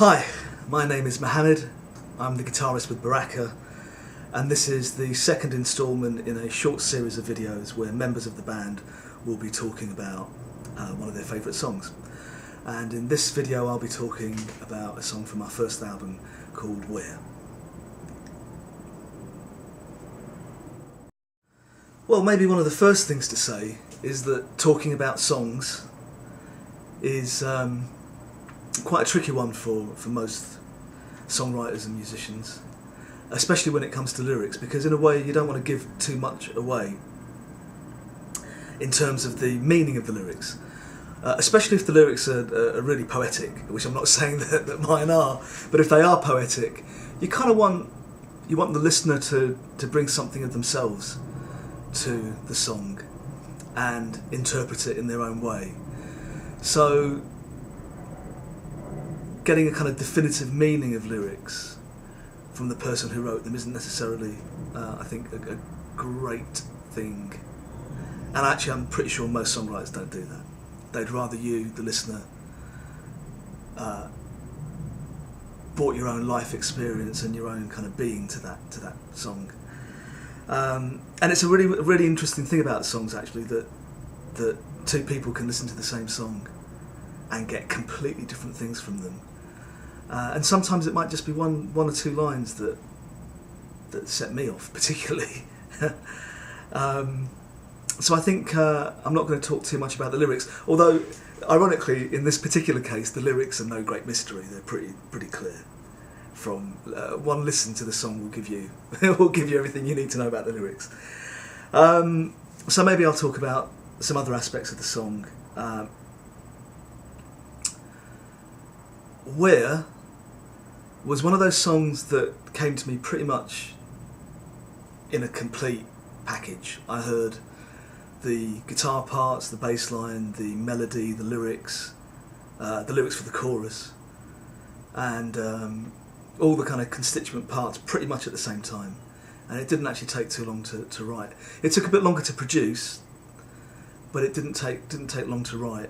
Hi, my name is Mohammed. I'm the guitarist with Berakah, and this is the second instalment in a short series of videos where members of the band will be talking about one of their favourite songs. And in this video I'll be talking about a song from our first album called Where. Well, maybe one of the first things to say is that talking about songs is quite a tricky one for most songwriters and musicians, especially when it comes to lyrics, because in a way you don't want to give too much away in terms of the meaning of the lyrics, especially if the lyrics are really poetic, which I'm not saying that mine are, but if they are poetic, you kind of want the listener to bring something of themselves to the song and interpret it in their own way. So getting a kind of definitive meaning of lyrics from the person who wrote them isn't necessarily, I think, a great thing. And actually I'm pretty sure most songwriters don't do that. They'd rather you, the listener, brought your own life experience and your own kind of being to that song. And it's a really interesting thing about songs, actually, that two people can listen to the same song and get completely different things from them. And sometimes it might just be one or two lines that set me off particularly. So I think I'm not going to talk too much about the lyrics, although ironically in this particular case the lyrics are no great mystery. They're pretty clear. From one listen to the song will give you everything you need to know about the lyrics. So maybe I'll talk about some other aspects of the song. Where was one of those songs that came to me pretty much in a complete package. I heard the guitar parts, the bass line, the melody, the lyrics for the chorus, and all the kind of constituent parts pretty much at the same time. And it didn't actually take too long to write. It took a bit longer to produce, but it didn't take long to write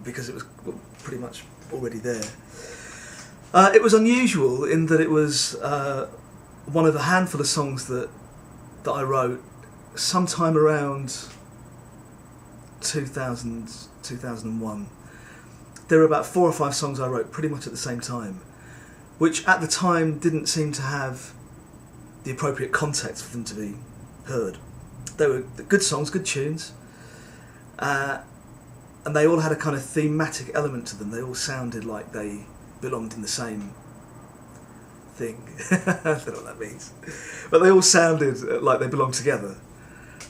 because it was pretty much already there. It was unusual in that it was one of a handful of songs that I wrote sometime around 2000, 2001. There were about 4 or 5 songs I wrote pretty much at the same time, which at the time didn't seem to have the appropriate context for them to be heard. They were good songs, good tunes, and they all had a kind of thematic element to them. They all sounded like they belonged in the same thing. I don't know what that means. But they all sounded like they belonged together.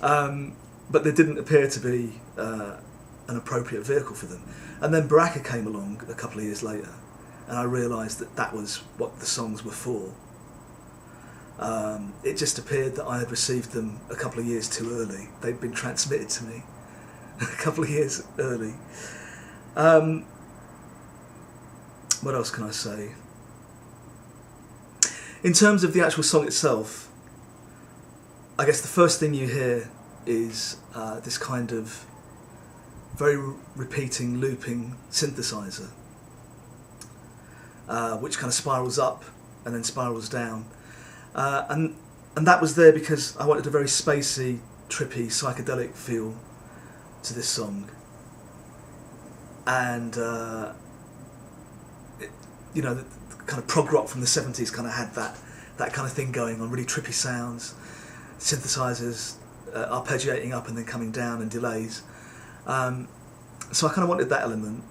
But there didn't appear to be an appropriate vehicle for them. And then Berakah came along a couple of years later, and I realised that was what the songs were for. It just appeared that I had received them a couple of years too early. They'd been transmitted to me a couple of years early. What else can I say? In terms of the actual song itself, I guess the first thing you hear is this kind of very repeating, looping synthesizer, which kind of spirals up and then spirals down. And that was there because I wanted a very spacey, trippy, psychedelic feel to this song. And the kind of prog rock from the 70s kind of had that kind of thing going on, really trippy sounds, synthesizers arpeggiating up and then coming down, and delays. So I kind of wanted that element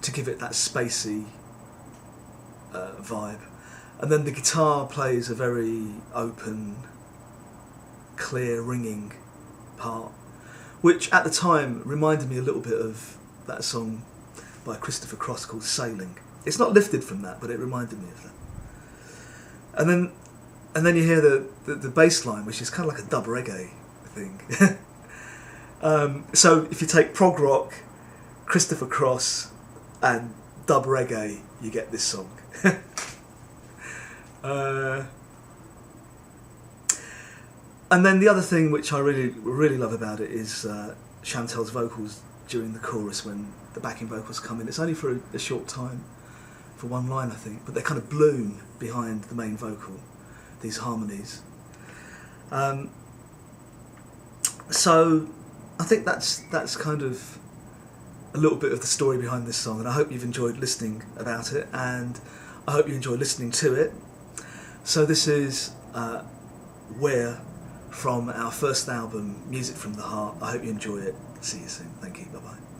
to give it that spacey vibe. And then the guitar plays a very open, clear, ringing part, which at the time reminded me a little bit of that song by Christopher Cross called Sailing. It's not lifted from that, but it reminded me of that. And then you hear the bass line, which is kind of like a dub reggae thing. So if you take prog rock, Christopher Cross, and dub reggae, you get this song. And then the other thing which I really love about it is Chantelle's vocals during the chorus when the backing vocals come in. It's only for a short time, for one line, I think, but they kind of bloom behind the main vocal, these harmonies. So I think that's kind of a little bit of the story behind this song, and I hope you've enjoyed listening about it, and I hope you enjoy listening to it. So this is Where, from our first album, Music from the Heart. I hope you enjoy it. See you soon. Thank you. Bye-bye.